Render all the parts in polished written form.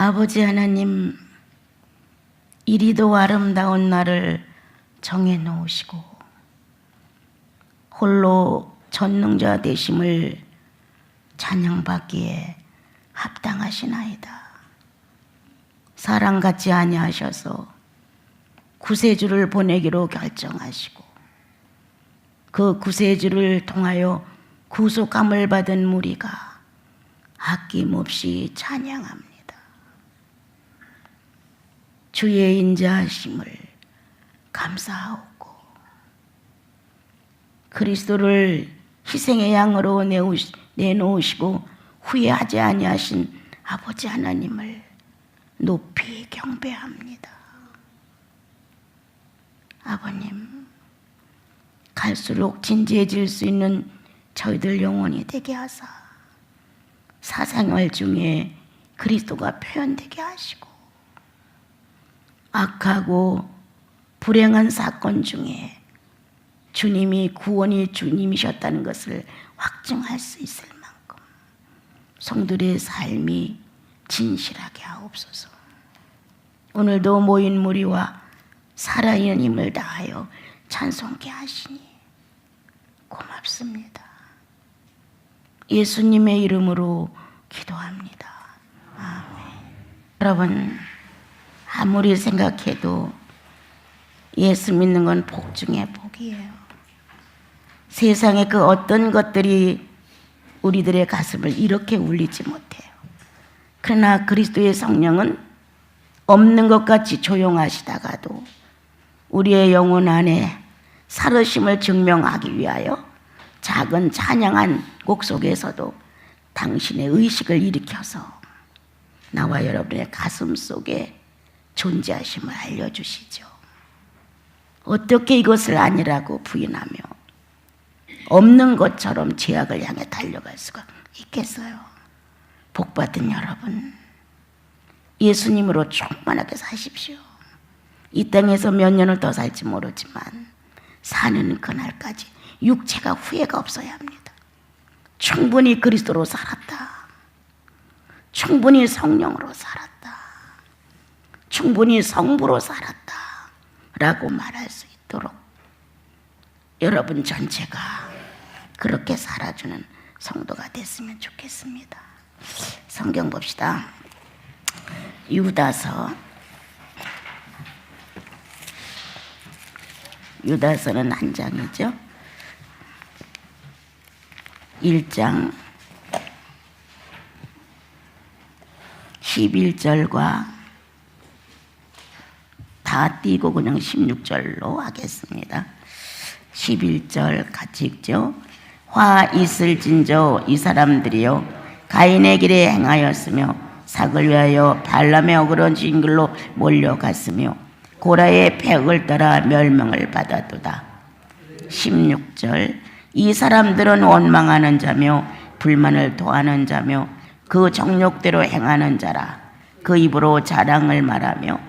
아버지 하나님, 이리도 아름다운 날을 정해 놓으시고 홀로 전능자 되심을 찬양받기에 합당하시나이다. 사랑같이 아니하셔서 구세주를 보내기로 결정하시고 그 구세주를 통하여 구속함을 받은 무리가 아낌없이 찬양합니다. 주의 인자하심을 감사하옵고 그리스도를 희생의 양으로 내놓으시고 후회하지 아니하신 아버지 하나님을 높이 경배합니다. 아버님, 갈수록 진지해질 수 있는 저희들 영혼이 되게 하사 사생활 중에 그리스도가 표현되게 하시고 악하고 불행한 사건 중에 주님이 구원이 주님이셨다는 것을 확증할 수 있을 만큼 성도들의 삶이 진실하게 하옵소서. 오늘도 모인 무리와 살아있는 힘을 다하여 찬송케 하시니 고맙습니다. 예수님의 이름으로 기도합니다. 아멘. 여러분, 아무리 생각해도 예수 믿는 건 복 중에 복이에요. 세상의 그 어떤 것들이 우리들의 가슴을 이렇게 울리지 못해요. 그러나 그리스도의 성령은 없는 것 같이 조용하시다가도 우리의 영혼 안에 살으심을 증명하기 위하여 작은 찬양한 곡 속에서도 당신의 의식을 일으켜서 나와 여러분의 가슴 속에 존재하심을 알려주시죠. 어떻게 이것을 아니라고 부인하며 없는 것처럼 죄악을 향해 달려갈 수가 있겠어요? 복받은 여러분, 예수님으로 충만하게 사십시오. 이 땅에서 몇 년을 더 살지 모르지만 사는 그날까지 육체가 후회가 없어야 합니다. 충분히 그리스도로 살았다. 충분히 성령으로 살았다. 충분히 성부로 살았다 라고 말할 수 있도록 여러분 전체가 그렇게 살아주는 성도가 됐으면 좋겠습니다. 성경 봅시다. 유다서는 한 장이죠. 1장 11절과 다 띄고 그냥 16절로 하겠습니다. 11절 같이 읽죠. 화 있을진저 이 사람들이요 가인의 길에 행하였으며 삭을 위하여 발람의 어그러진 길로 몰려갔으며 고라의 폐역을 따라 멸망을 받았도다. 16절 이 사람들은 원망하는 자며 불만을 토하는 자며 그 정욕대로 행하는 자라. 그 입으로 자랑을 말하며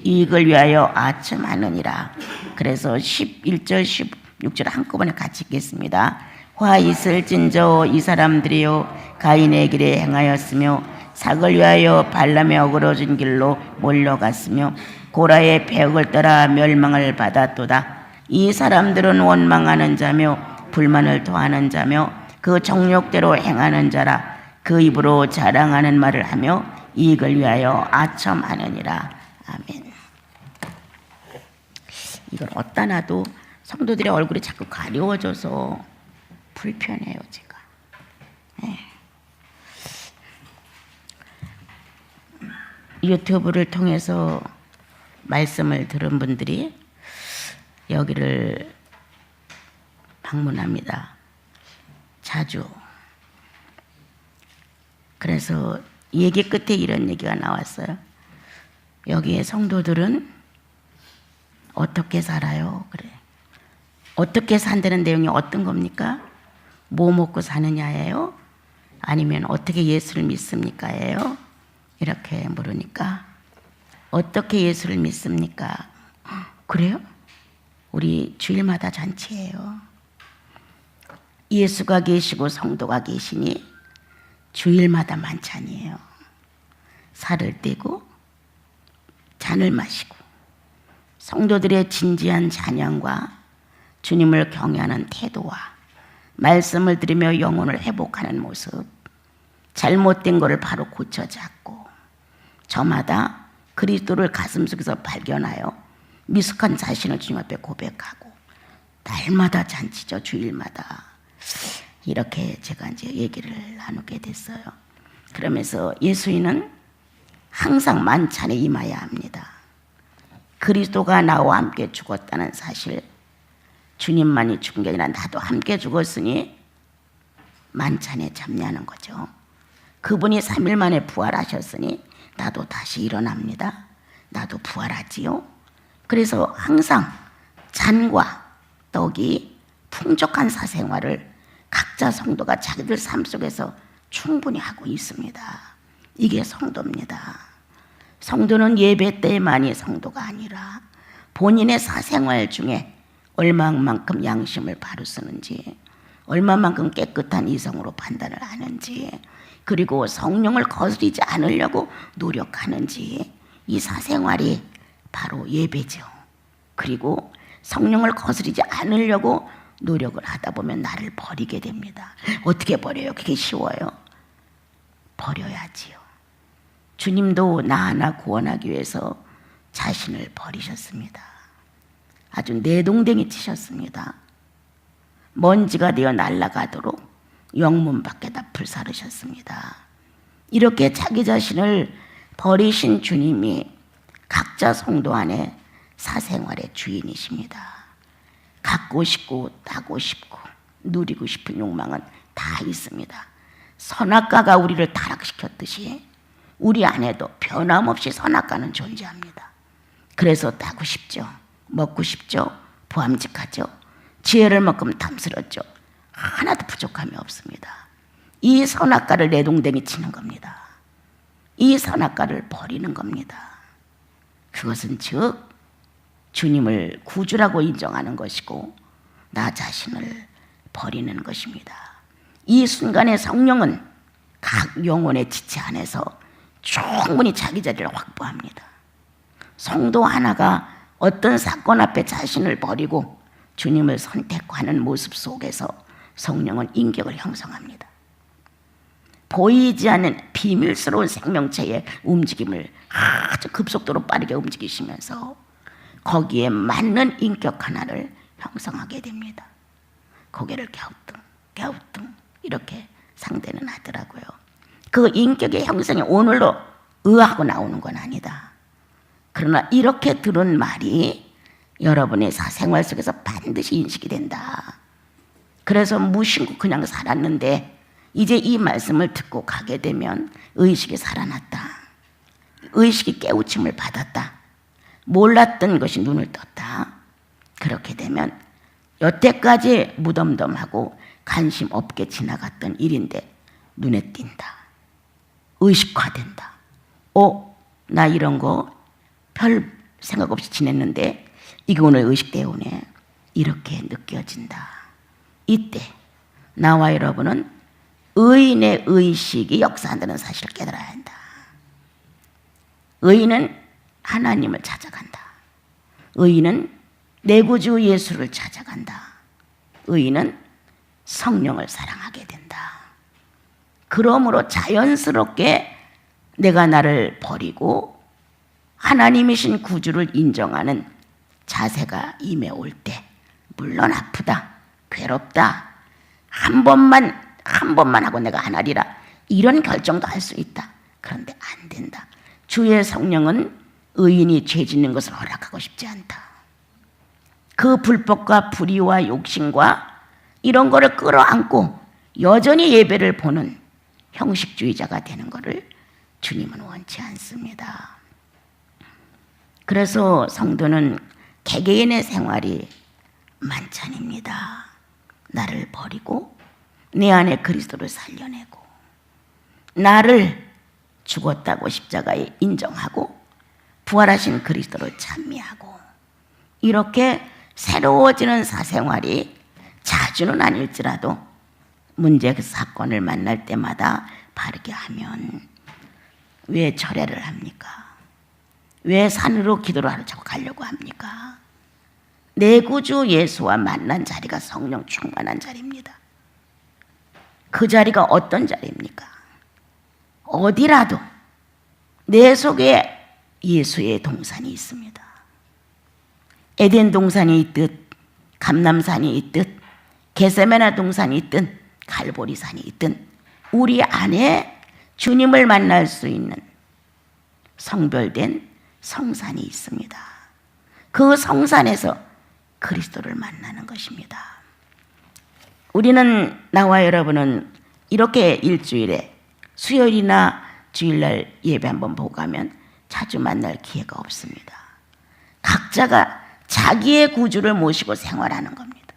이익을 위하여 아첨하느니라. 그래서 11절 16절 한꺼번에 같이 읽겠습니다. 화 있을진저 이 사람들이요 가인의 길에 행하였으며 삭을 위하여 발람의 어그러진 길로 몰려갔으며 고라의 폐역을 따라 멸망을 받았도다. 이 사람들은 원망하는 자며 불만을 토하는 자며 그 정욕대로 행하는 자라. 그 입으로 자랑하는 말을 하며 이익을 위하여 아첨하느니라. 아멘. 이걸 어디다 놔도 성도들의 얼굴이 자꾸 가려워져서 불편해요, 제가. 네. 유튜브를 통해서 말씀을 들은 분들이 여기를 방문합니다. 자주. 그래서 얘기 끝에 이런 얘기가 나왔어요. 여기에 성도들은 어떻게 살아요? 그래. 어떻게 산다는 내용이 어떤 겁니까? 뭐 먹고 사느냐예요? 아니면 어떻게 예수를 믿습니까?예요? 이렇게 물으니까 어떻게 예수를 믿습니까? 그래요? 우리 주일마다 잔치예요. 예수가 계시고 성도가 계시니 주일마다 만찬이에요. 살을 떼고 잔을 마시고 성도들의 진지한 찬양과 주님을 경외하는 태도와 말씀을 들으며 영혼을 회복하는 모습, 잘못된 것을 바로 고쳐잡고 저마다 그리스도를 가슴속에서 발견하여 미숙한 자신을 주님 앞에 고백하고 날마다 잔치죠. 주일마다 이렇게 제가 이제 얘기를 나누게 됐어요. 그러면서 예수인은 항상 만찬에 임해야 합니다. 그리스도가 나와 함께 죽었다는 사실, 주님만이 죽은 게 아니라 나도 함께 죽었으니 만찬에 참여하는 거죠. 그분이 3일 만에 부활하셨으니 나도 다시 일어납니다. 나도 부활하지요. 그래서 항상 잔과 떡이 풍족한 사생활을 각자 성도가 자기들 삶 속에서 충분히 하고 있습니다. 이게 성도입니다. 성도는 예배 때만이 성도가 아니라 본인의 사생활 중에 얼마만큼 양심을 바로 쓰는지, 얼마만큼 깨끗한 이성으로 판단을 하는지, 그리고 성령을 거스리지 않으려고 노력하는지, 이 사생활이 바로 예배죠. 그리고 성령을 거스리지 않으려고 노력을 하다 보면 나를 버리게 됩니다. 어떻게 버려요? 그게 쉬워요? 버려야지요. 주님도 나 하나 구원하기 위해서 자신을 버리셨습니다. 아주 내동댕이 치셨습니다. 먼지가 되어 날아가도록 영문 밖에다 불사르셨습니다. 이렇게 자기 자신을 버리신 주님이 각자 성도 안에 사생활의 주인이십니다. 갖고 싶고 따고 싶고 누리고 싶은 욕망은 다 있습니다. 선악과가 우리를 타락시켰듯이 우리 안에도 변함없이 선악과는 존재합니다. 그래서 따고 싶죠. 먹고 싶죠. 보암직하죠. 지혜를 만큼 탐스럽죠. 하나도 부족함이 없습니다. 이 선악과를 내동댕이 치는 겁니다. 이 선악과를 버리는 겁니다. 그것은 즉 주님을 구주라고 인정하는 것이고 나 자신을 버리는 것입니다. 이 순간에 성령은 각 영혼의 지체 안에서 충분히 자기 자리를 확보합니다. 성도 하나가 어떤 사건 앞에 자신을 버리고 주님을 선택하는 모습 속에서 성령은 인격을 형성합니다. 보이지 않는 비밀스러운 생명체의 움직임을 아주 급속도로 빠르게 움직이시면서 거기에 맞는 인격 하나를 형성하게 됩니다. 고개를 갸우뚱 이렇게 상대는 하더라고요. 그 인격의 형성이 오늘로 의하고 나오는 건 아니다. 그러나 이렇게 들은 말이 여러분의 사생활 속에서 반드시 인식이 된다. 그래서 무심코 그냥 살았는데 이제 이 말씀을 듣고 가게 되면 의식이 살아났다. 의식이 깨우침을 받았다. 몰랐던 것이 눈을 떴다. 그렇게 되면 여태까지 무덤덤하고 관심 없게 지나갔던 일인데 눈에 띈다. 의식화된다. 나 이런 거 별 생각 없이 지냈는데 이게 오늘 의식되어 오네. 이렇게 느껴진다. 이때 나와 여러분은 의인의 의식이 역사한다는 사실을 깨달아야 한다. 의인은 하나님을 찾아간다. 의인은 내 구주 예수를 찾아간다. 의인은 성령을 사랑하게 된다. 그러므로 자연스럽게 내가 나를 버리고 하나님이신 구주를 인정하는 자세가 임해올 때 물론 아프다, 괴롭다, 한 번만 하고 내가 안 하리라 이런 결정도 할 수 있다. 그런데 안 된다. 주의 성령은 의인이 죄 짓는 것을 허락하고 싶지 않다. 그 불법과 불의와 욕심과 이런 거를 끌어안고 여전히 예배를 보는 형식주의자가 되는 것을 주님은 원치 않습니다. 그래서 성도는 개개인의 생활이 만찬입니다. 나를 버리고 내 안에 그리스도를 살려내고 나를 죽었다고 십자가에 인정하고 부활하신 그리스도를 찬미하고 이렇게 새로워지는 사생활이 자주는 아닐지라도 문제 그 사건을 만날 때마다 바르게 하면 왜 절야를 합니까? 왜 산으로 기도를 하러 자꾸 가려고 합니까? 내 구주 예수와 만난 자리가 성령 충만한 자리입니다. 그 자리가 어떤 자리입니까? 어디라도 내 속에 예수의 동산이 있습니다. 에덴 동산이 있듯, 감람산이 있듯, 게세메네 동산이 있든, 갈보리산이 있든 우리 안에 주님을 만날 수 있는 성별된 성산이 있습니다. 그 성산에서 그리스도를 만나는 것입니다. 우리는, 나와 여러분은 이렇게 일주일에 수요일이나 주일날 예배 한번 보고 가면 자주 만날 기회가 없습니다. 각자가 자기의 구주를 모시고 생활하는 겁니다.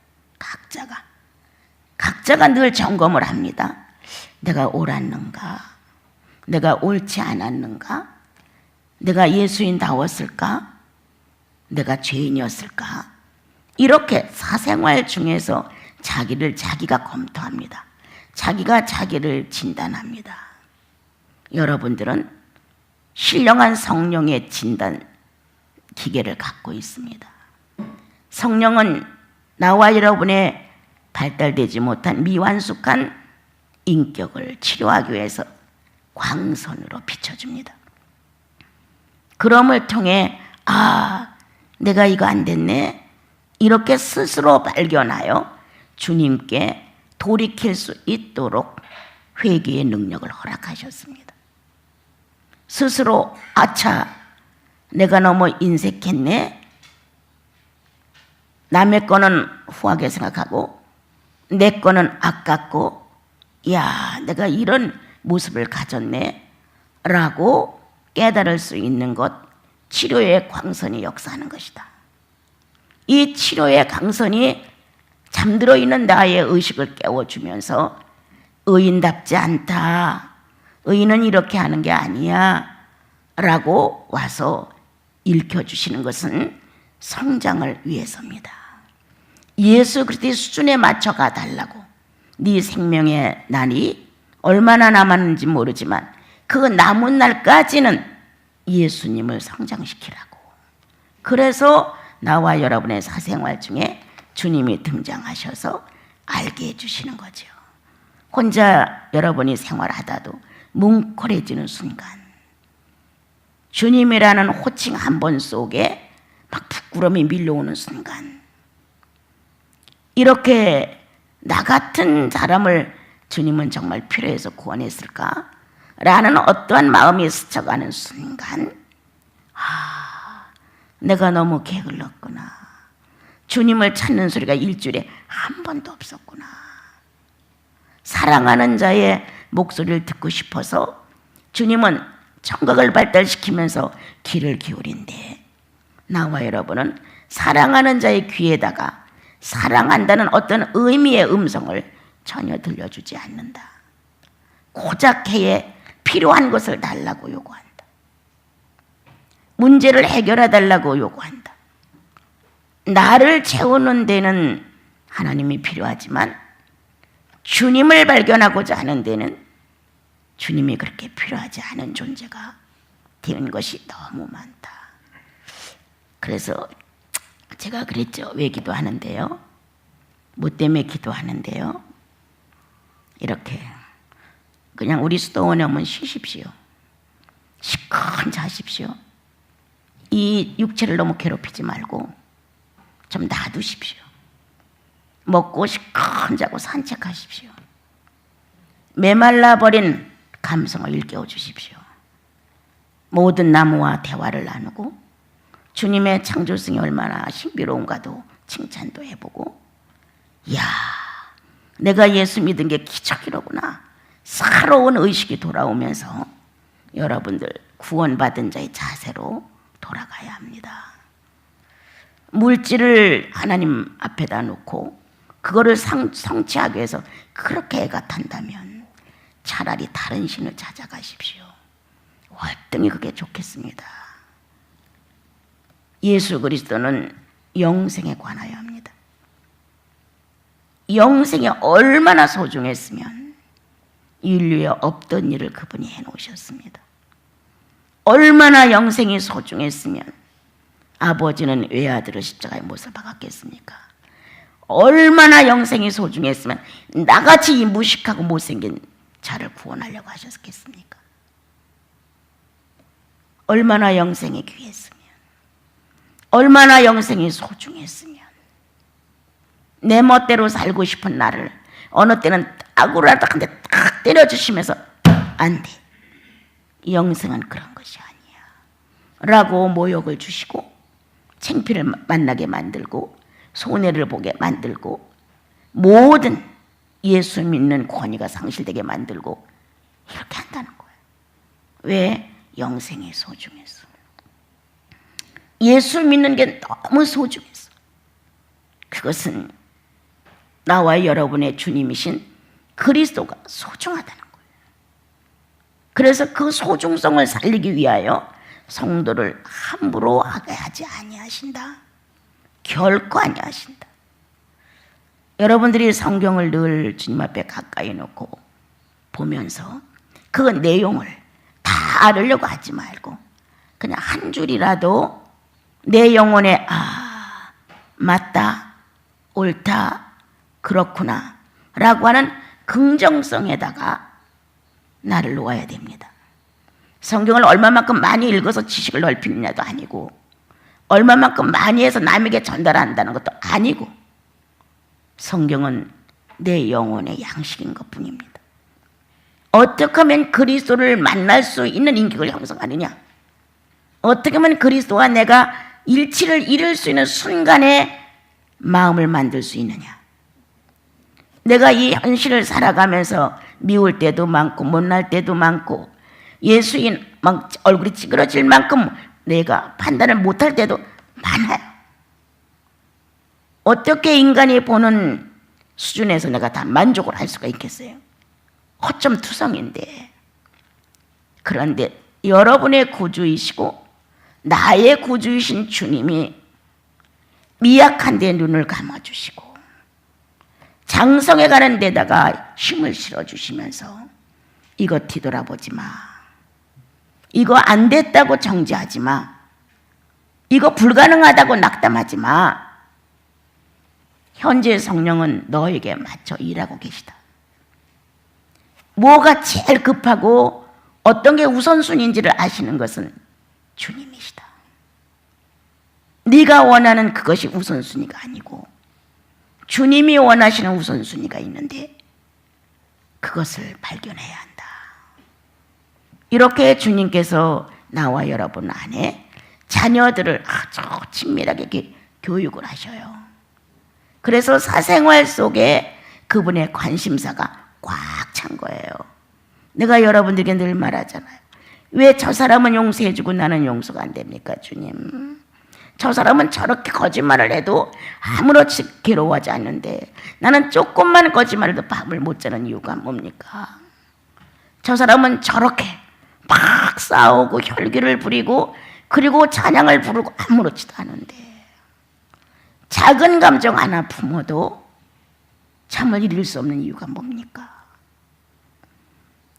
각자가 늘 점검을 합니다. 내가 옳았는가? 내가 옳지 않았는가? 내가 예수인다웠을까? 내가 죄인이었을까? 이렇게 사생활 중에서 자기를 자기가 검토합니다. 자기가 자기를 진단합니다. 여러분들은 신령한 성령의 진단 기계를 갖고 있습니다. 성령은 나와 여러분의 발달되지 못한 미완숙한 인격을 치료하기 위해서 광선으로 비춰줍니다. 그럼을 통해 내가 이거 안 됐네, 이렇게 스스로 발견하여 주님께 돌이킬 수 있도록 회개의 능력을 허락하셨습니다. 스스로 내가 너무 인색했네, 남의 거는 후하게 생각하고 내 거는 아깝고, 내가 이런 모습을 가졌네 라고 깨달을 수 있는 것, 치료의 광선이 역사하는 것이다. 이 치료의 광선이 잠들어 있는 나의 의식을 깨워주면서 의인답지 않다, 의인은 이렇게 하는 게 아니야 라고 와서 일켜주시는 것은 성장을 위해서입니다. 예수 그리스도의 수준에 맞춰 가달라고. 네 생명의 날이 얼마나 남았는지 모르지만 그 남은 날까지는 예수님을 성장시키라고. 그래서 나와 여러분의 사생활 중에 주님이 등장하셔서 알게 해주시는 거죠. 혼자 여러분이 생활하다도 뭉클해지는 순간, 주님이라는 호칭 한 번 속에 막 부끄러움이 밀려오는 순간, 이렇게 나 같은 사람을 주님은 정말 필요해서 구원했을까? 라는 어떠한 마음이 스쳐가는 순간, 내가 너무 게을렀구나. 주님을 찾는 소리가 일주일에 한 번도 없었구나. 사랑하는 자의 목소리를 듣고 싶어서 주님은 청각을 발달시키면서 귀를 기울인데, 나와 여러분은 사랑하는 자의 귀에다가 사랑한다는 어떤 의미의 음성을 전혀 들려주지 않는다. 고작 해에 필요한 것을 달라고 요구한다. 문제를 해결해 달라고 요구한다. 나를 채우는 데는 하나님이 필요하지만 주님을 발견하고자 하는 데는 주님이 그렇게 필요하지 않은 존재가 되는 것이 너무 많다. 그래서 제가 그랬죠. 왜 기도하는데요? 뭐 때문에 기도하는데요? 이렇게 그냥 우리 수도원에 오면 쉬십시오. 시큰 자십시오. 이 육체를 너무 괴롭히지 말고 좀 놔두십시오. 먹고 시큰 자고 산책하십시오. 메말라버린 감성을 일깨워 주십시오. 모든 나무와 대화를 나누고 주님의 창조성이 얼마나 신비로운가도 칭찬도 해보고, 내가 예수 믿은 게 기적이로구나, 새로운 의식이 돌아오면서 여러분들 구원받은 자의 자세로 돌아가야 합니다. 물질을 하나님 앞에다 놓고 그거를 성취하기 위해서 그렇게 애가 탄다면 차라리 다른 신을 찾아가십시오. 월등히 그게 좋겠습니다. 예수 그리스도는 영생에 관하여 합니다. 영생이 얼마나 소중했으면 인류에 없던 일을 그분이 해놓으셨습니다. 얼마나 영생이 소중했으면 아버지는 외아들을 십자가에 못을 박았겠습니까? 얼마나 영생이 소중했으면 나같이 이 무식하고 못생긴 자를 구원하려고 하셨겠습니까? 얼마나 영생이 귀했으면, 얼마나 영생이 소중했으면, 내 멋대로 살고 싶은 나를 어느 때는 따구라도 한 대 딱 때려주시면서 안 돼, 영생은 그런 것이 아니야 라고 모욕을 주시고 창피를 만나게 만들고 손해를 보게 만들고 모든 예수 믿는 권위가 상실되게 만들고 이렇게 한다는 거예요. 왜? 영생이 소중해서. 예수 믿는 게 너무 소중해서. 그것은 나와 여러분의 주님이신 그리스도가 소중하다는 거예요. 그래서 그 소중성을 살리기 위하여 성도를 함부로 하게 하지 아니하신다. 결코 아니하신다. 여러분들이 성경을 늘 주님 앞에 가까이 놓고 보면서 그 내용을 다 알으려고 하지 말고 그냥 한 줄이라도 내 영혼에 맞다, 옳다, 그렇구나 라고 하는 긍정성에다가 나를 놓아야 됩니다. 성경을 얼마만큼 많이 읽어서 지식을 넓히느냐도 아니고 얼마만큼 많이 해서 남에게 전달한다는 것도 아니고 성경은 내 영혼의 양식인 것뿐입니다. 어떻게 하면 그리스도를 만날 수 있는 인격을 형성하느냐? 어떻게 하면 그리스도와 내가 일치를 이룰 수 있는 순간에 마음을 만들 수 있느냐? 내가 이 현실을 살아가면서 미울 때도 많고 못날 때도 많고 예수인 막 얼굴이 찌그러질 만큼 내가 판단을 못할 때도 많아요. 어떻게 인간이 보는 수준에서 내가 다 만족을 할 수가 있겠어요? 허점투성인데. 그런데 여러분의 구주이시고 나의 구주이신 주님이 미약한 데 눈을 감아주시고 장성해 가는 데다가 힘을 실어주시면서 이거 뒤돌아보지 마, 이거 안 됐다고 정지하지 마, 이거 불가능하다고 낙담하지 마. 현재 성령은 너에게 맞춰 일하고 계시다. 뭐가 제일 급하고 어떤 게 우선순위인지를 아시는 것은 주님이시다. 네가 원하는 그것이 우선순위가 아니고 주님이 원하시는 우선순위가 있는데 그것을 발견해야 한다. 이렇게 주님께서 나와 여러분 안에 자녀들을 아주 친밀하게 교육을 하셔요. 그래서 사생활 속에 그분의 관심사가 꽉 찬 거예요. 내가 여러분들에게 늘 말하잖아요. 왜 저 사람은 용서해주고 나는 용서가 안 됩니까, 주님? 저 사람은 저렇게 거짓말을 해도 아무렇지 괴로워하지 않는데 나는 조금만 거짓말을 해도 밤을 못 자는 이유가 뭡니까? 저 사람은 저렇게 막 싸우고 혈기를 부리고 그리고 찬양을 부르고 아무렇지도 않은데 작은 감정 하나 품어도 참을 잃을 수 없는 이유가 뭡니까?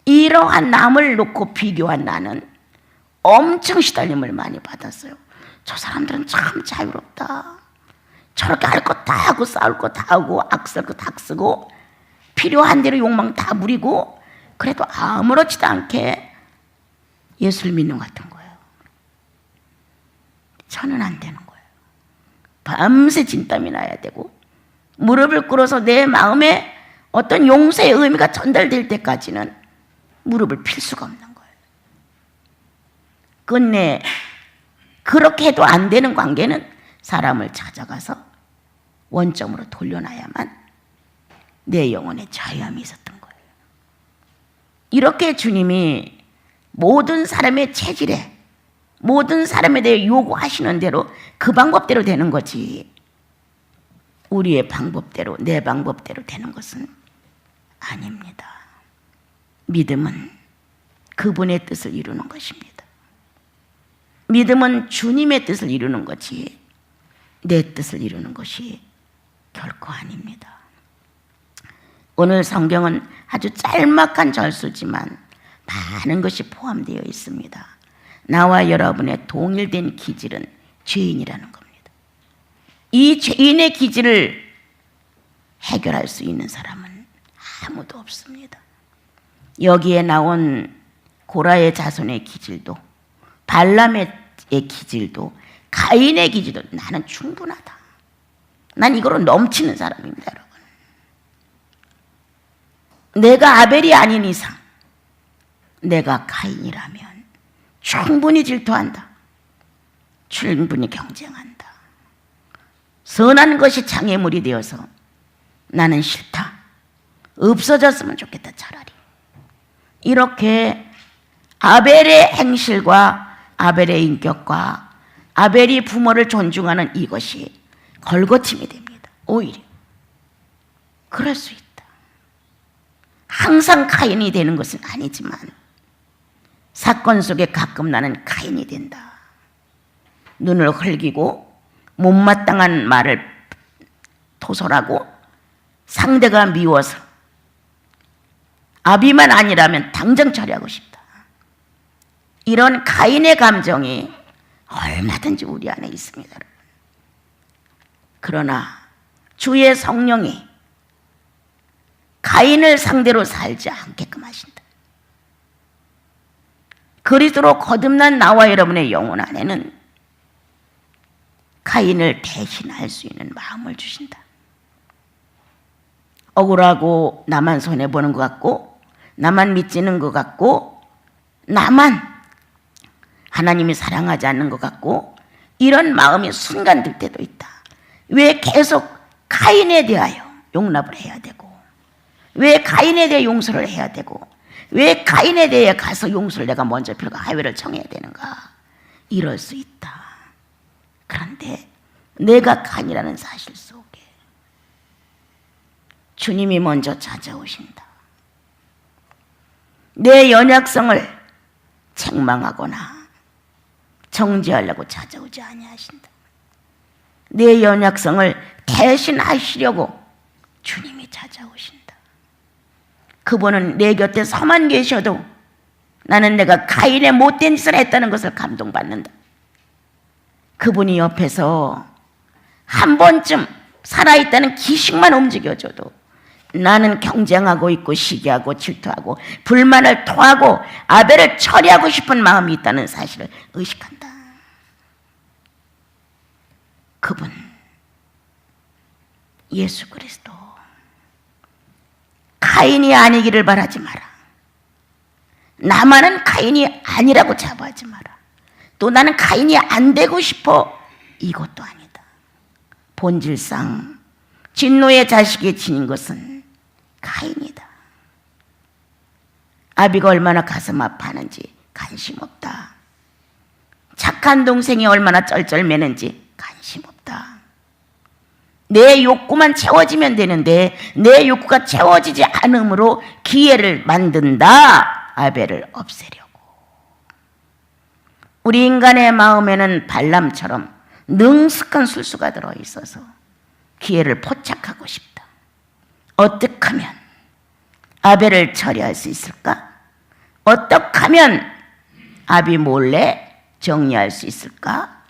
이러한 남을 놓고 비교한 나는 엄청 시달림을 많이 받았어요. 저 사람들은 참 자유롭다. 저렇게 할 것 다 하고 싸울 것 다 하고 악쓸 것 다 쓰고 필요한 대로 욕망 다 부리고 그래도 아무렇지도 않게 예수를 믿는 것 같은 거예요. 저는 안 되는 거예요. 밤새 진땀이 나야 되고 무릎을 꿇어서 내 마음에 어떤 용서의 의미가 전달될 때까지는 무릎을 필 수가 없는 거예요. 끝내 그렇게 해도 안 되는 관계는 사람을 찾아가서 원점으로 돌려놔야만 내 영혼에 자유함이 있었던 거예요. 이렇게 주님이 모든 사람의 체질에 모든 사람에 대해 요구하시는 대로 그 방법대로 되는 거지 우리의 방법대로 내 방법대로 되는 것은 아닙니다. 믿음은 그분의 뜻을 이루는 것입니다. 믿음은 주님의 뜻을 이루는 거지 내 뜻을 이루는 것이 결코 아닙니다. 오늘 성경은 아주 짤막한 절수지만 많은 것이 포함되어 있습니다. 나와 여러분의 동일된 기질은 죄인이라는 겁니다. 이 죄인의 기질을 해결할 수 있는 사람은 아무도 없습니다. 여기에 나온 고라의 자손의 기질도, 발람의 기질도, 가인의 기질도 나는 충분하다. 난 이거로 넘치는 사람입니다, 여러분. 내가 아벨이 아닌 이상 내가 가인이라면 충분히 질투한다. 충분히 경쟁한다. 선한 것이 장애물이 되어서 나는 싫다. 없어졌으면 좋겠다, 차라리. 이렇게 아벨의 행실과 아벨의 인격과 아벨이 부모를 존중하는 이것이 걸거침이 됩니다. 오히려 그럴 수 있다. 항상 카인이 되는 것은 아니지만 사건 속에 가끔 나는 카인이 된다. 눈을 흘기고 못마땅한 말을 토설하고 상대가 미워서 아비만 아니라면 당장 처리하고 싶다. 이런 가인의 감정이 얼마든지 우리 안에 있습니다. 그러나 주의 성령이 가인을 상대로 살지 않게끔 하신다. 그리스도로 거듭난 나와 여러분의 영혼 안에는 가인을 대신할 수 있는 마음을 주신다. 억울하고 나만 손해보는 것 같고 나만 믿지는 것 같고 나만 하나님이 사랑하지 않는 것 같고 이런 마음이 순간 들 때도 있다. 왜 계속 가인에 대하여 용납을 해야 되고 왜 가인에 대해 용서를 해야 되고 왜 가인에 대해 가서 용서를 내가 먼저 빌고 하회를 청해야 되는가? 이럴 수 있다. 그런데 내가 가인이라는 사실 속에 주님이 먼저 찾아오신다. 내 연약성을 책망하거나 정죄하려고 찾아오지 아니하신다. 내 연약성을 대신하시려고 주님이 찾아오신다. 그분은 내 곁에 서만 계셔도 나는 내가 가인의 못된 짓을 했다는 것을 감동받는다. 그분이 옆에서 한 번쯤 살아있다는 기식만 움직여줘도 나는 경쟁하고 있고 시기하고 질투하고 불만을 토하고 아벨을 처리하고 싶은 마음이 있다는 사실을 의식한다. 그분 예수 그리스도. 가인이 아니기를 바라지 마라. 나만은 가인이 아니라고 자부하지 마라. 또 나는 가인이 안 되고 싶어. 이것도 아니다. 본질상 진노의 자식이 지닌 것은 가인이다. 아비가 얼마나 가슴 아파하는지 관심 없다. 착한 동생이 얼마나 쩔쩔매는지 관심 없다. 내 욕구만 채워지면 되는데 내 욕구가 채워지지 않으므로 기회를 만든다. 아벨을 없애려고. 우리 인간의 마음에는 발람처럼 능숙한 술수가 들어있어서 기회를 포착하고 싶다. 어떻게 하면 아벨을 처리할 수 있을까? 어떻게 하면 아비 몰래 정리할 수 있을까?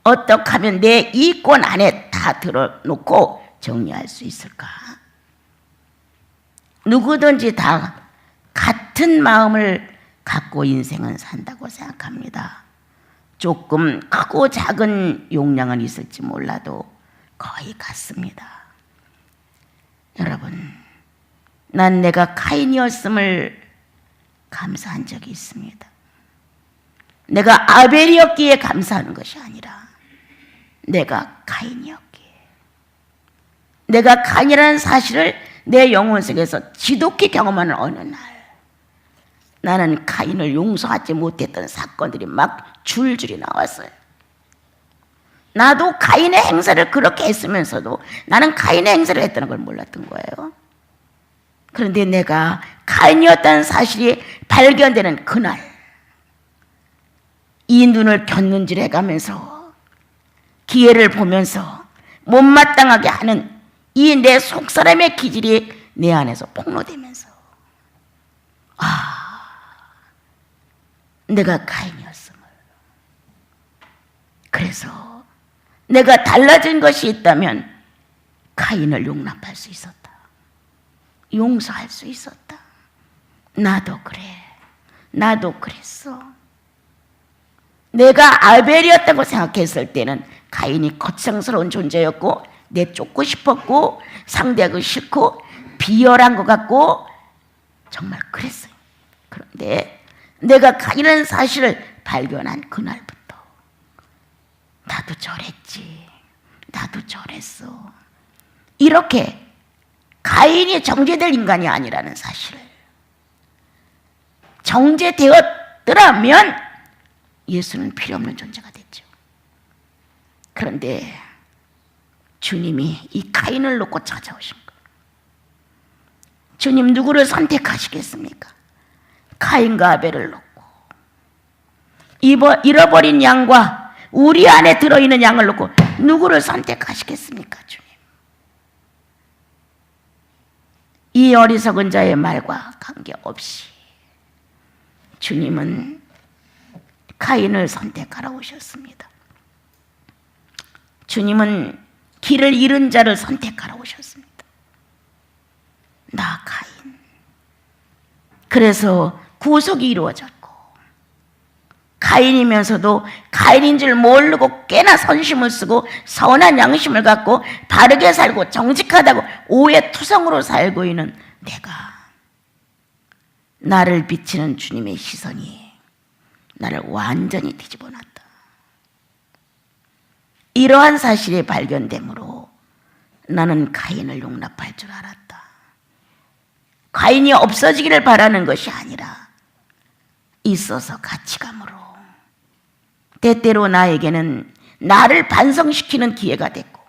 어떻게 하면 내 이권 안에 다 들어놓고 정리할 수 있을까? 누구든지 다 같은 마음을 갖고 인생은 산다고 생각합니다. 조금 크고 작은 용량은 있을지 몰라도 거의 같습니다. 여러분, 난 내가 카인이었음을 감사한 적이 있습니다. 내가 아벨이었기에 감사하는 것이 아니라 내가 가인이었기에, 내가 가인이라는 사실을 내 영혼 속에서 지독히 경험하는 어느 날 나는 가인을 용서하지 못했던 사건들이 막 줄줄이 나왔어요. 나도 가인의 행사를 그렇게 했으면서도 나는 가인의 행사를 했다는 걸 몰랐던 거예요. 그런데 내가 가인이었다는 사실이 발견되는 그날 이 눈을 곁눈질해가면서 기회를 보면서 못마땅하게 하는 이 내 속사람의 기질이 내 안에서 폭로되면서 내가 가인이었음을 그래서 내가 달라진 것이 있다면 가인을 용납할 수 있었다. 용서할 수 있었다. 나도 그래. 나도 그랬어. 내가 아벨이었다고 생각했을 때는 가인이 거창스러운 존재였고 내쫓고 싶었고 상대하기 싫고 비열한 것 같고 정말 그랬어요. 그런데 내가 가인이라는 사실을 발견한 그날부터 나도 저랬지. 나도 저랬어. 이렇게 가인이 정죄될 인간이 아니라는 사실을 정죄되었더라면 예수는 필요 없는 존재가 됐죠. 그런데 주님이 이 가인을 놓고 찾아오신 거예요. 주님 누구를 선택하시겠습니까? 가인과 아벨을 놓고 잃어버린 양과 우리 안에 들어있는 양을 놓고 누구를 선택하시겠습니까? 주님. 이 어리석은 자의 말과 관계없이 주님은 가인을 선택하러 오셨습니다. 주님은 길을 잃은 자를 선택하러 오셨습니다. 나 가인. 그래서 구속이 이루어졌고 가인이면서도 가인인 줄 모르고 꽤나 선심을 쓰고 선한 양심을 갖고 바르게 살고 정직하다고 오해투성으로 살고 있는 내가, 나를 비치는 주님의 시선이 나를 완전히 뒤집어 놨다. 이러한 사실이 발견되므로 나는 가인을 용납할 줄 알았다. 가인이 없어지기를 바라는 것이 아니라 있어서 같이 감으로 때때로 나에게는 나를 반성시키는 기회가 됐고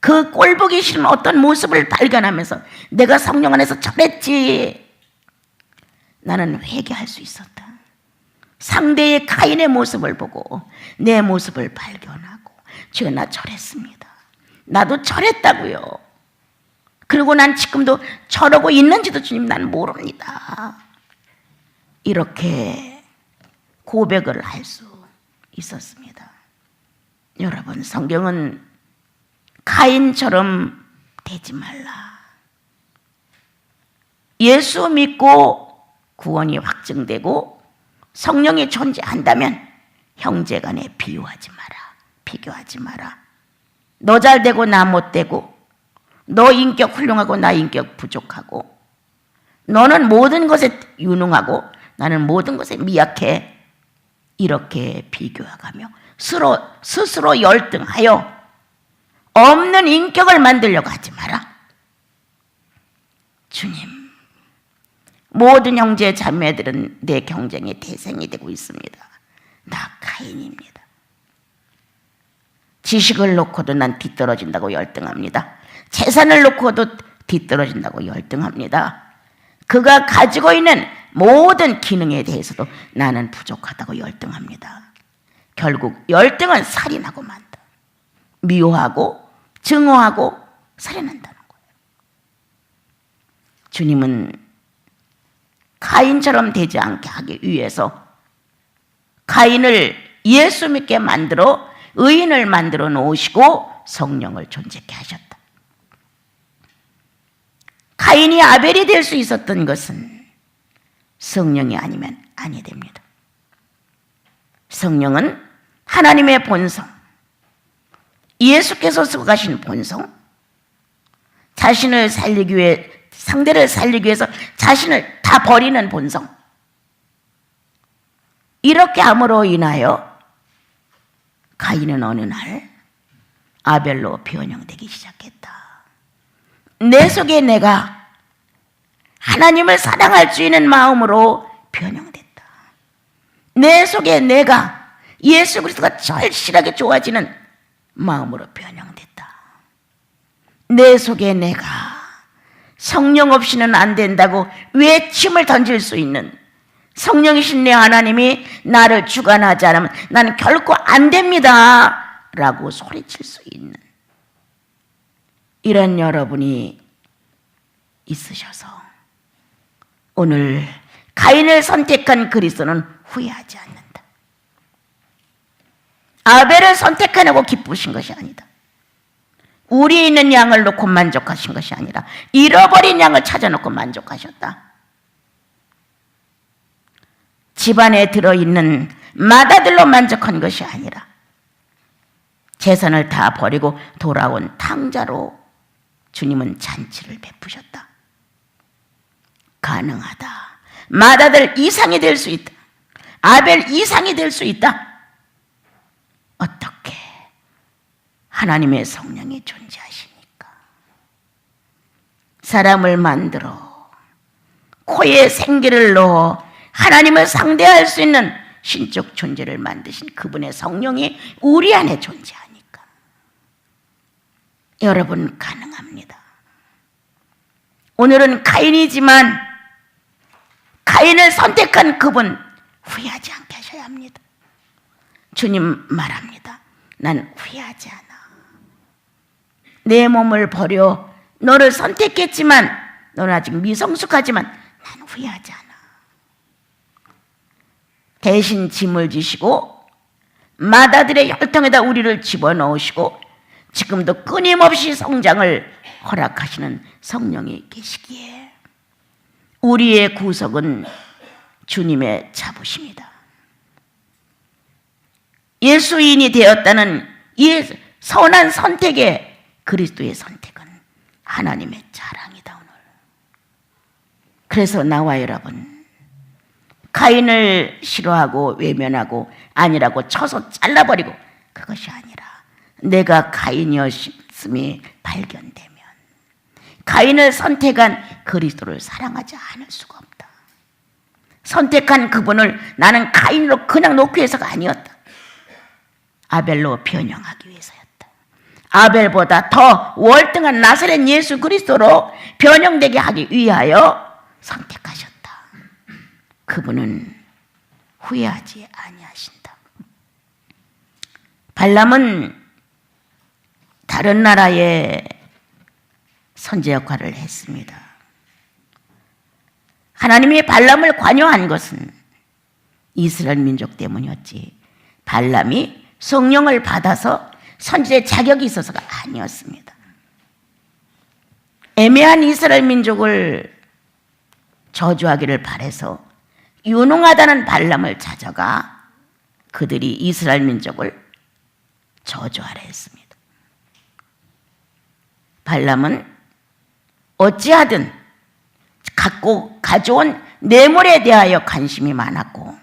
그 꼴보기 싫은 어떤 모습을 발견하면서 내가 성령 안에서 저랬지, 나는 회개할 수 있었다. 상대의 가인의 모습을 보고 내 모습을 발견하고 주여 나 저랬습니다. 나도 저랬다고요. 그리고 난 지금도 저러고 있는지도 주님 난 모릅니다. 이렇게 고백을 할 수 있었습니다. 여러분, 성경은 가인처럼 되지 말라. 예수 믿고 구원이 확증되고 성령이 존재한다면 형제간에 비유하지 마라. 비교하지 마라. 너 잘되고 나 못되고 너 인격 훌륭하고 나 인격 부족하고 너는 모든 것에 유능하고 나는 모든 것에 미약해. 이렇게 비교해가며 스스로 열등하여 없는 인격을 만들려고 하지 마라. 주님, 모든 형제 자매들은 내 경쟁의 대상이 되고 있습니다. 나 가인입니다. 지식을 놓고도 난 뒤떨어진다고 열등합니다. 재산을 놓고도 뒤떨어진다고 열등합니다. 그가 가지고 있는 모든 기능에 대해서도 나는 부족하다고 열등합니다. 결국 열등은 살인하고 만다. 미워하고 증오하고 살인한다는 거예요. 주님은 가인처럼 되지 않게 하기 위해서 가인을 예수 믿게 만들어 의인을 만들어 놓으시고 성령을 존재케 하셨다. 가인이 아벨이 될 수 있었던 것은 성령이 아니면 아니 됩니다. 성령은 하나님의 본성, 예수께서 쓰고 가신 본성, 자신을 살리기 위해, 상대를 살리기 위해서 자신을 다 버리는 본성, 이렇게 함으로 인하여 가인은 어느 날 아벨로 변형되기 시작했다. 내 속에 내가 하나님을 사랑할 수 있는 마음으로 변형됐다. 내 속에 내가 예수 그리스도가 절실하게 좋아지는 마음으로 변형됐다. 내 속에 내가 성령 없이는 안 된다고 외침을 던질 수 있는, 성령이신 내 하나님이 나를 주관하지 않으면 나는 결코 안 됩니다 라고 소리칠 수 있는 이런 여러분이 있으셔서 오늘 가인을 선택한 그리스도는 후회하지 않는다. 아벨을 선택하려고 기쁘신 것이 아니다. 우리에 있는 양을 놓고 만족하신 것이 아니라 잃어버린 양을 찾아놓고 만족하셨다. 집안에 들어있는 마다들로 만족한 것이 아니라 재산을 다 버리고 돌아온 탕자로 주님은 잔치를 베푸셨다. 가능하다. 마다들 이상이 될 수 있다. 아벨 이상이 될 수 있다. 어떻게 하나님의 성령이 존재하시니까? 사람을 만들어 코에 생기를 넣어 하나님을 상대할 수 있는 신적 존재를 만드신 그분의 성령이 우리 안에 존재하니까 여러분 가능합니다. 오늘은 가인이지만 가인을 선택한 그분 후회하지 않게 하셔야 합니다. 주님 말합니다. 난 후회하지 않아. 내 몸을 버려 너를 선택했지만 너는 아직 미성숙하지만 난 후회하지 않아. 대신 짐을 지시고 마다들의 혈통에다 우리를 집어넣으시고 지금도 끊임없이 성장을 허락하시는 성령이 계시기에 우리의 구속은 주님의 자부심이다. 예수인이 되었다는 이 선한 선택의 그리스도의 선택은 하나님의 자랑이다. 오늘 그래서 나와 여러분 가인을 싫어하고 외면하고 아니라고 쳐서 잘라버리고 그것이 아니라 내가 가인이었음이 발견되면 가인을 선택한 그리스도를 사랑하지 않을 수가 없다. 선택한 그분을 나는 가인으로 그냥 놓기 위해서가 아니었다. 아벨로 변형하기 위해서였다. 아벨보다 더 월등한 나사렛 예수 그리스도로 변형되게 하기 위하여 선택하셨다. 그분은 후회하지 아니하신다. 발람은 다른 나라의 선제 역할을 했습니다. 하나님이 발람을 관여한 것은 이스라엘 민족 때문이었지 발람이 성령을 받아서 선지의 자격이 있어서가 아니었습니다. 애매한 이스라엘 민족을 저주하기를 바라서 유능하다는 발람을 찾아가 그들이 이스라엘 민족을 저주하려 했습니다. 발람은 어찌하든 가져온 뇌물에 대하여 관심이 많았고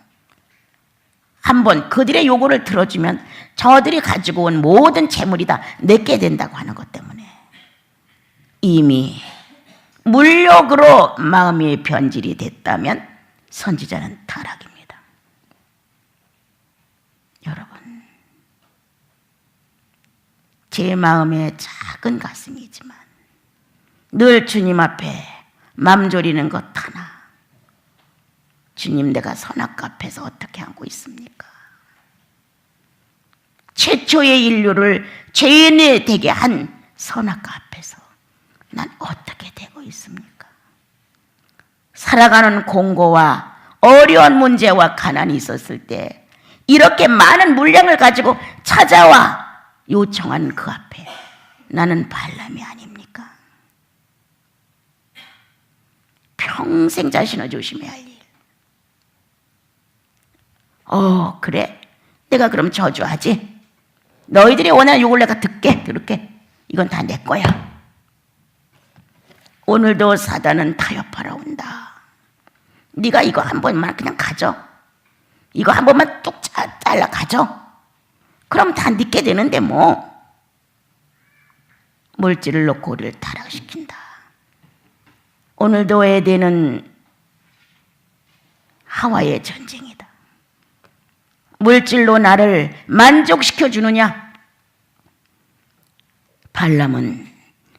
한번 그들의 요구를 들어주면 저들이 가지고 온 모든 재물이 다 내게 된다고 하는 것 때문에 이미 물욕으로 마음이 변질이 됐다면 선지자는 타락입니다. 여러분, 제 마음에 작은 가슴이지만 늘 주님 앞에 맘 졸이는 것 하나. 주님, 내가 선악 앞에서 어떻게 하고 있습니까? 최초의 인류를 죄인이 되게 한 선악 앞에서 난 어떻게 되고 있습니까? 살아가는 공고와 어려운 문제와 가난이 있었을 때 이렇게 많은 물량을 가지고 찾아와 요청한 그 앞에 나는 발람이 아닙니까? 평생 자신을 조심해야 할 일. 그래? 내가 그럼 저주하지? 너희들이 원하는 욕을 내가 들을게. 이건 다 내 거야. 오늘도 사단은 타협하러 온다. 네가 이거 한 번만 그냥 가져. 이거 한 번만 뚝 잘라 가져. 그럼 다 네게 되는데 뭐. 물질을 놓고 우리를 타락시킨다. 오늘도 에덴은 하와의 전쟁이다. 물질로 나를 만족시켜 주느냐? 발람은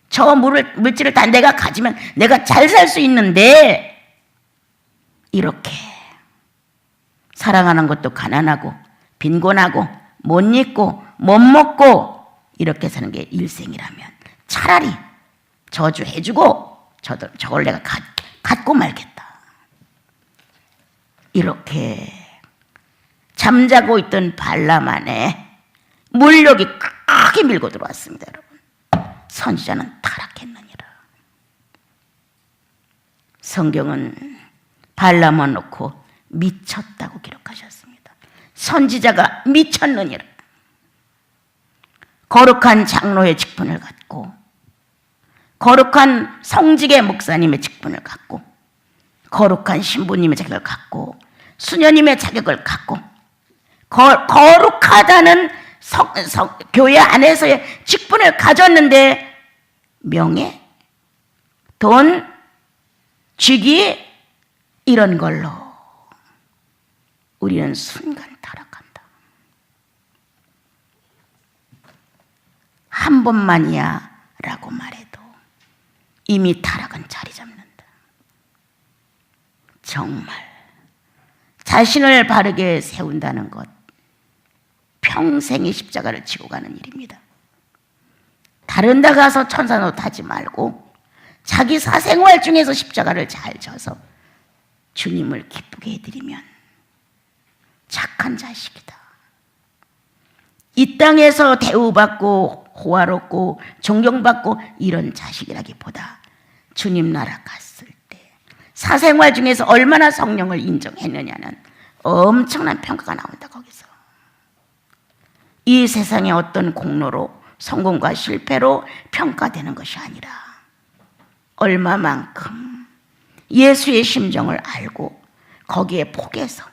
저 물질을 다 내가 가지면 내가 잘 살 수 있는데 이렇게 사랑하는 것도 가난하고 빈곤하고 못 입고 못 먹고 이렇게 사는 게 일생이라면 차라리 저주해주고 저걸 내가 갖고 말겠다. 이렇게 잠자고 있던 발람 안에 물욕이 크게 밀고 들어왔습니다. 여러분, 선지자는 타락했느니라. 성경은 발람을 놓고 미쳤다고 기록하셨습니다. 선지자가 미쳤느니라. 거룩한 장로의 직분을 갖고, 거룩한 성직의 목사님의 직분을 갖고, 거룩한 신부님의 자격을 갖고, 수녀님의 자격을 갖고, 거룩하다는 교회 안에서의 직분을 가졌는데 명예, 돈, 직위 이런 걸로 우리는 순간 타락한다. 한 번만이야 라고 말해도 이미 타락은 자리 잡는다. 정말 자신을 바르게 세운다는 것, 평생의 십자가를 지고 가는 일입니다. 다른 데 가서 천사노릇 하지 말고 자기 사생활 중에서 십자가를 잘 져서 주님을 기쁘게 해드리면 착한 자식이다. 이 땅에서 대우받고 호화롭고 존경받고 이런 자식이라기보다 주님 나라 갔을 때 사생활 중에서 얼마나 성령을 인정했느냐는 엄청난 평가가 나온다. 거기서 이 세상의 어떤 공로로 성공과 실패로 평가되는 것이 아니라 얼마만큼 예수의 심정을 알고 거기에 복에서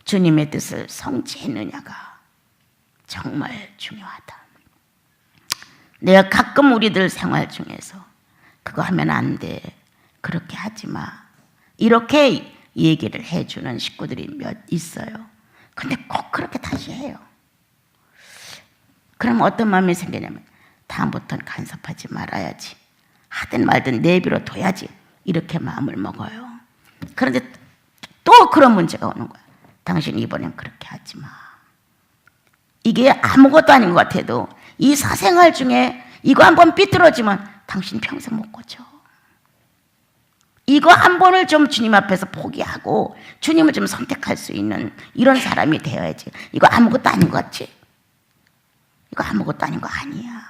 주님의 뜻을 성취했느냐가 정말 중요하다. 내가 가끔 우리들 생활 중에서 그거 하면 안 돼, 그렇게 하지 마, 이렇게 얘기를 해주는 식구들이 몇 있어요. 근데 꼭 그렇게 다시 해요. 그럼 어떤 마음이 생기냐면 다음부터는 간섭하지 말아야지, 하든 말든 내비로 둬야지, 이렇게 마음을 먹어요. 그런데 또 그런 문제가 오는 거야. 당신 이번엔 그렇게 하지 마. 이게 아무것도 아닌 것 같아도 이 사생활 중에 이거 한번 삐뚤어지면 당신 평생 못 고쳐. 이거 한 번을 좀 주님 앞에서 포기하고 주님을 좀 선택할 수 있는 이런 사람이 되어야지. 이거 아무것도 아닌 것 같지? 이거 아무것도 아닌 거 아니야.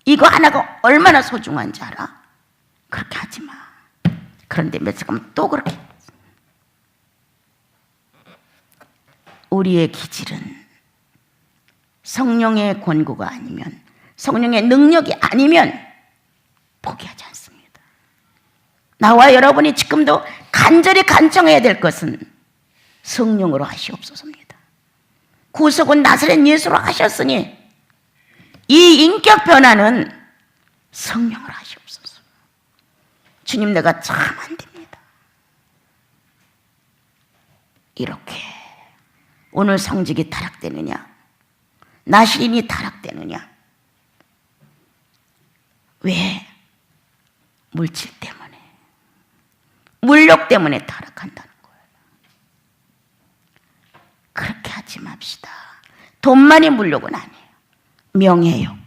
이거 하나가 얼마나 소중한지 알아? 그렇게 하지 마. 그런데 며칠 가면 또 그렇게. 우리의 기질은 성령의 권고가 아니면, 성령의 능력이 아니면 포기하지 않습니다. 나와 여러분이 지금도 간절히 간청해야 될 것은 성령으로 하시옵소서입니다. 구속은 나사렛 예수로 하셨으니 이 인격 변화는 성령으로 하시옵소서. 주님, 내가 참 안 됩니다. 이렇게 오늘 성직이 타락되느냐, 나시린이 타락되느냐? 왜? 물질 때문에, 물욕 때문에 타락한다는 거예요. 그렇게 하지 맙시다. 돈만이 물욕은 아니에요. 명예욕,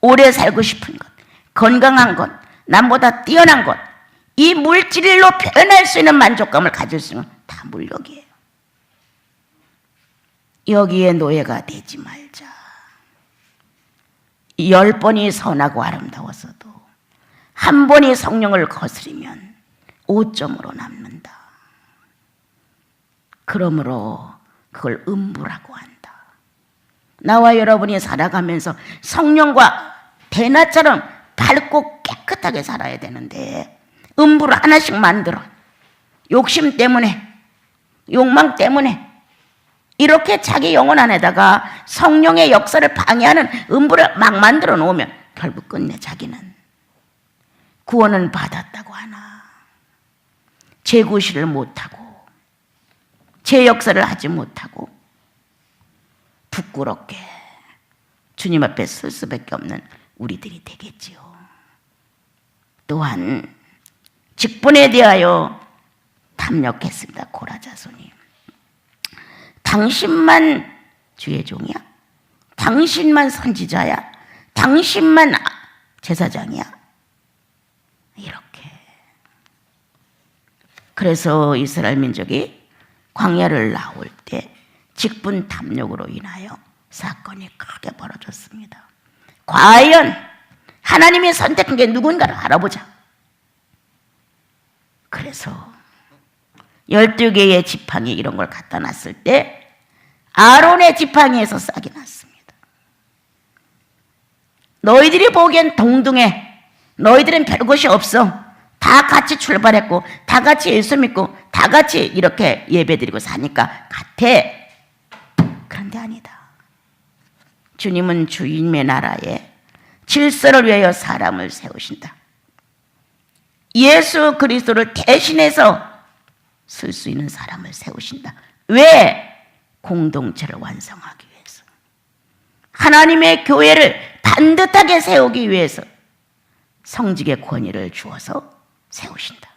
오래 살고 싶은 것, 건강한 것, 남보다 뛰어난 것, 이 물질로 표현할 수 있는 만족감을 가질 수 있는 다 물욕이에요. 여기에 노예가 되지 말자. 10번이 선하고 아름다워서도 한 번이 성령을 거스리면 5점으로 남는다. 그러므로 그걸 음부라고 한다. 나와 여러분이 살아가면서 성령과 대낮처럼 밝고 깨끗하게 살아야 되는데 음부를 하나씩 만들어 욕심 때문에, 욕망 때문에 이렇게 자기 영혼 안에다가 성령의 역사를 방해하는 음부를 막 만들어 놓으면 결국 끝내 자기는 구원은 받았다고 하나 재구실을 못하고 제 역사를 하지 못하고 부끄럽게 주님 앞에 설 수밖에 없는 우리들이 되겠지요. 또한 직분에 대하여 탐욕했습니다. 고라자손이. 당신만 주의 종이야? 당신만 선지자야? 당신만 제사장이야? 이렇게. 그래서 이스라엘 민족이 광야를 나올 때 직분 탐욕으로 인하여 사건이 크게 벌어졌습니다. 과연 하나님이 선택한 게 누군가를 알아보자. 그래서 12개의 지팡이 이런 걸 갖다 놨을 때 아론의 지팡이에서 싹이 났습니다. 너희들이 보기엔 동등해. 너희들은 별것이 없어. 다 같이 출발했고 다 같이 예수 믿고 다 같이 이렇게 예배드리고 사니까 같아. 그런데 아니다. 주님은 주님의 나라에 질서를 위하여 사람을 세우신다. 예수 그리스도를 대신해서 쓸 수 있는 사람을 세우신다. 왜? 공동체를 완성하기 위해서. 하나님의 교회를 반듯하게 세우기 위해서 성직의 권위를 주어서 세우신다.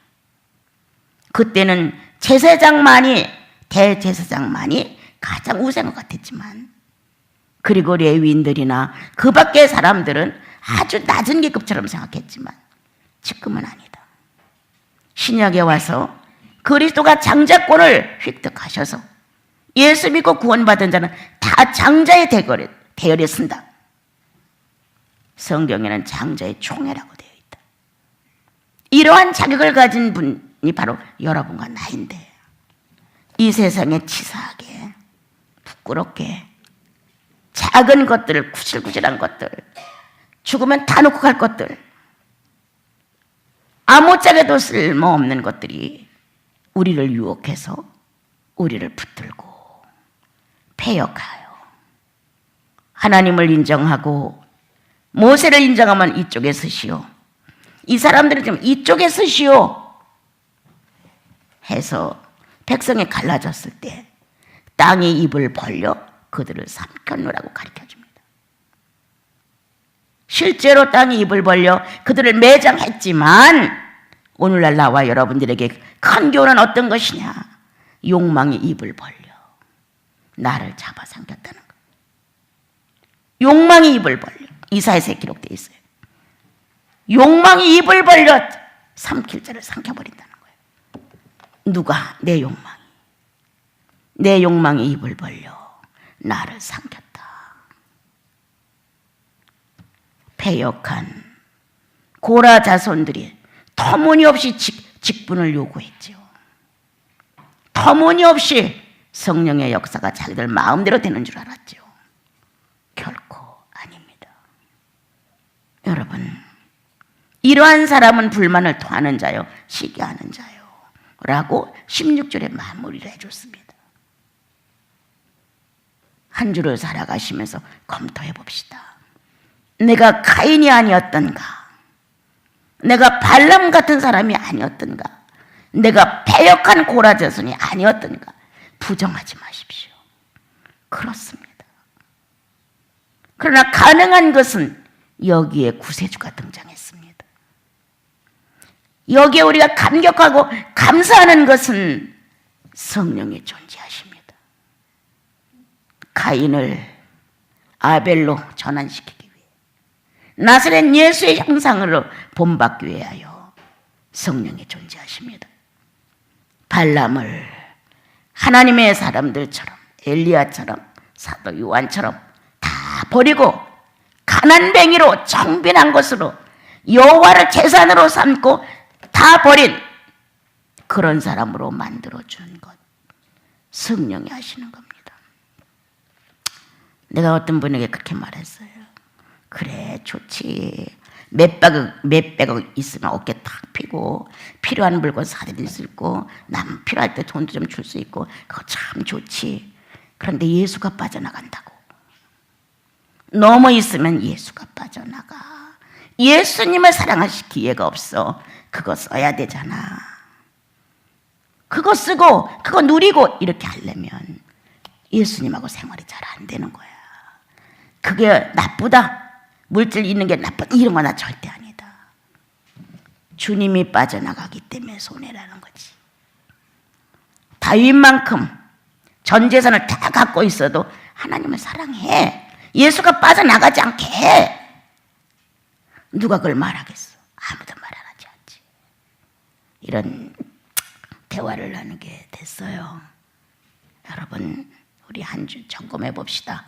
그때는 제사장만이, 대제사장만이 가장 우세한 것 같았지만, 그리고 레위인들이나 그 밖의 사람들은 아주 낮은 계급처럼 생각했지만 지금은 아니다. 신약에 와서 그리스도가 장자권을 획득하셔서 예수 믿고 구원받은 자는 다 장자의 대열에 쓴다. 성경에는 장자의 총회라고 되어 있다. 이러한 자격을 가진 분이 바로 여러분과 나인데, 이 세상에 치사하게 부끄럽게 작은 것들, 구질구질한 것들, 죽으면 다 놓고 갈 것들, 아무짝에도 쓸모없는 것들이 우리를 유혹해서 우리를 붙들고 패역하여 하나님을 인정하고 모세를 인정하면 이쪽에 서시오, 이 사람들은 좀 이쪽에 서시오 해서 백성이 갈라졌을 때 땅이 입을 벌려 그들을 삼켜놓으라고 가르쳐줍니다. 실제로 땅이 입을 벌려 그들을 매장했지만 오늘날 나와 여러분들에게 큰 교훈은 어떤 것이냐? 욕망이 입을 벌려 나를 잡아삼켰다는 것. 욕망이 입을 벌려. 이사야서에 기록되어 있어요. 욕망이 입을 벌려 삼킬 자를 삼켜버린다는 거예요. 누가? 내 욕망이. 내 욕망이 입을 벌려 나를 삼켰다. 패역한 고라 자손들이 터무니없이 직분을 요구했죠. 터무니없이 성령의 역사가 자기들 마음대로 되는 줄 알았죠. 결코 아닙니다. 여러분, 이러한 사람은 불만을 토하는 자요, 시기하는 자요 라고 16절에 마무리를 해줬습니다. 한 주를 살아가시면서 검토해 봅시다. 내가 가인이 아니었던가? 내가 발람 같은 사람이 아니었던가? 내가 패역한 고라 자손이 아니었던가? 부정하지 마십시오. 그렇습니다. 그러나 가능한 것은 여기에 구세주가 등장했습니다. 여기에 우리가 감격하고 감사하는 것은 성령이 존재하십니다. 가인을 아벨로 전환시키기 위해, 나사렛 예수의 형상으로 본받기 위하여 성령이 존재하십니다. 발람을 하나님의 사람들처럼, 엘리야처럼, 사도 요한처럼 다 버리고 가난뱅이로 정빈한 것으로 여호와를 제산으로 삼고 다 버린 그런 사람으로 만들어준 것, 성령이 하시는 겁니다. 내가 어떤 분에게 그렇게 말했어요. 그래, 좋지. 몇백억 있으면 어깨 탁 펴고 필요한 물건 사드릴 수 있고 남 필요할 때 돈도 좀 줄 수 있고 그거 참 좋지. 그런데 예수가 빠져나간다고. 너무 있으면 예수가 빠져나가. 예수님을 사랑하실 기회가 없어. 그거 써야 되잖아. 그거 쓰고 그거 누리고 이렇게 하려면 예수님하고 생활이 잘 안 되는 거야. 그게 나쁘다, 물질 있는 게 나쁘다, 이런 건 나 절대 아니다. 주님이 빠져나가기 때문에 손해라는 거지. 다윗만큼 전 재산을 다 갖고 있어도 하나님을 사랑해. 예수가 빠져나가지 않게 해. 누가 그걸 말하겠어? 아무도 말 안 하지 않지. 이런 대화를 나누게 됐어요. 여러분, 우리 한 주 점검해 봅시다.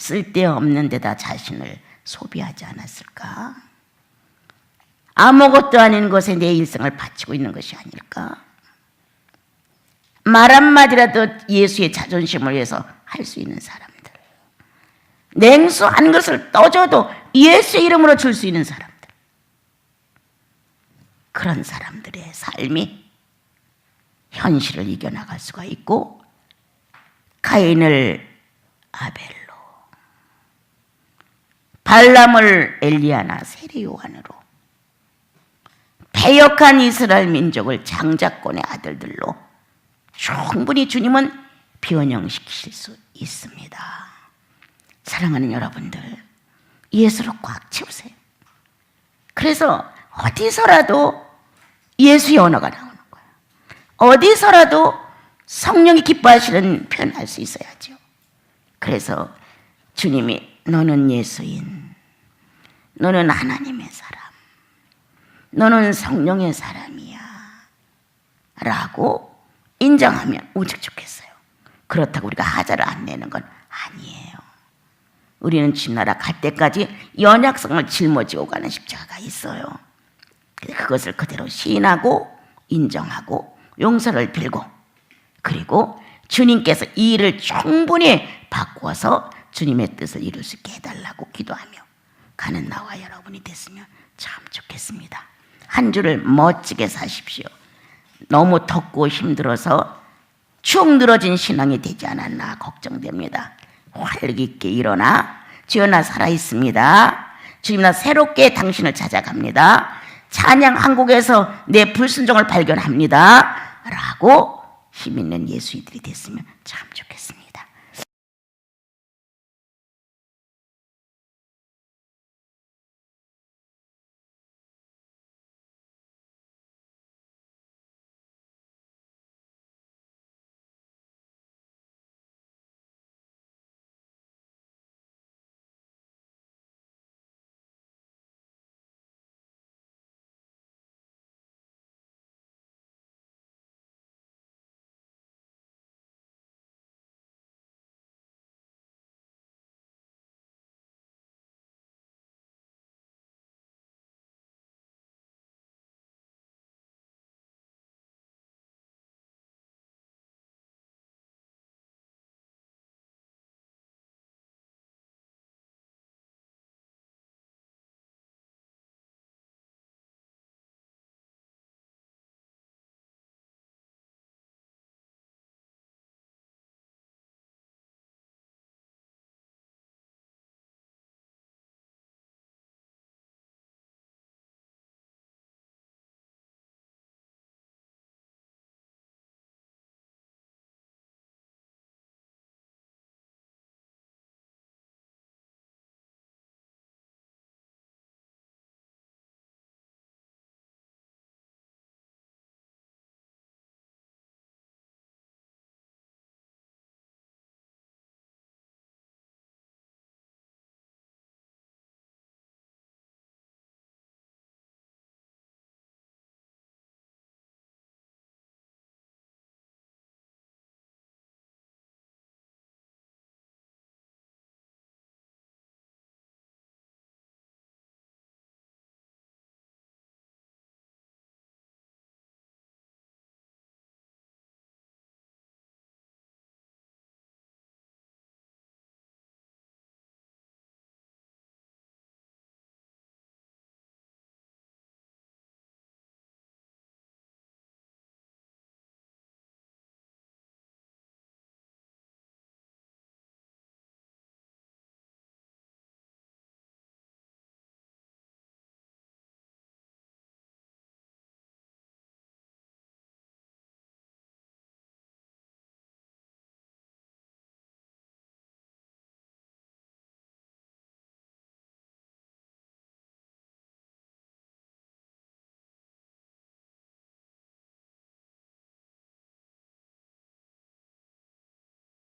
쓸데없는 데다 자신을 소비하지 않았을까? 아무것도 아닌 것에 내 일생을 바치고 있는 것이 아닐까? 말 한마디라도 예수의 자존심을 위해서 할 수 있는 사람들, 냉수한 것을 떠줘도 예수의 이름으로 줄 수 있는 사람들, 그런 사람들의 삶이 현실을 이겨나갈 수가 있고, 가인을 아벨로, 발람을 엘리야나 세례요한으로, 패역한 이스라엘 민족을 장자권의 아들들로 충분히 주님은 변형시키실 수 있습니다. 사랑하는 여러분들, 예수로 꽉 채우세요. 그래서 어디서라도 예수의 언어가 나오는 거예요. 어디서라도 성령이 기뻐하시는 표현할 수 있어야죠. 그래서 주님이 너는 예수인, 너는 하나님의 사람, 너는 성령의 사람이야 라고 인정하면 오직 좋겠어요. 그렇다고 우리가 하자를 안 내는 건 아니에요. 우리는 주나라 갈 때까지 연약성을 짊어지고 가는 십자가가 있어요. 그것을 그대로 시인하고 인정하고 용서를 빌고, 그리고 주님께서 이 일을 충분히 바꾸어서 주님의 뜻을 이룰 수 있게 해달라고 기도하며 가는 나와 여러분이 됐으면 참 좋겠습니다. 한 주를 멋지게 사십시오. 너무 덥고 힘들어서 축 늘어진 신앙이 되지 않았나 걱정됩니다. 활기있게 일어나 주여 나 살아있습니다. 주님 나 새롭게 당신을 찾아갑니다. 찬양 한국에서 내 불순종을 발견합니다 라고 힘있는 예수이들이 됐으면 참 좋겠습니다.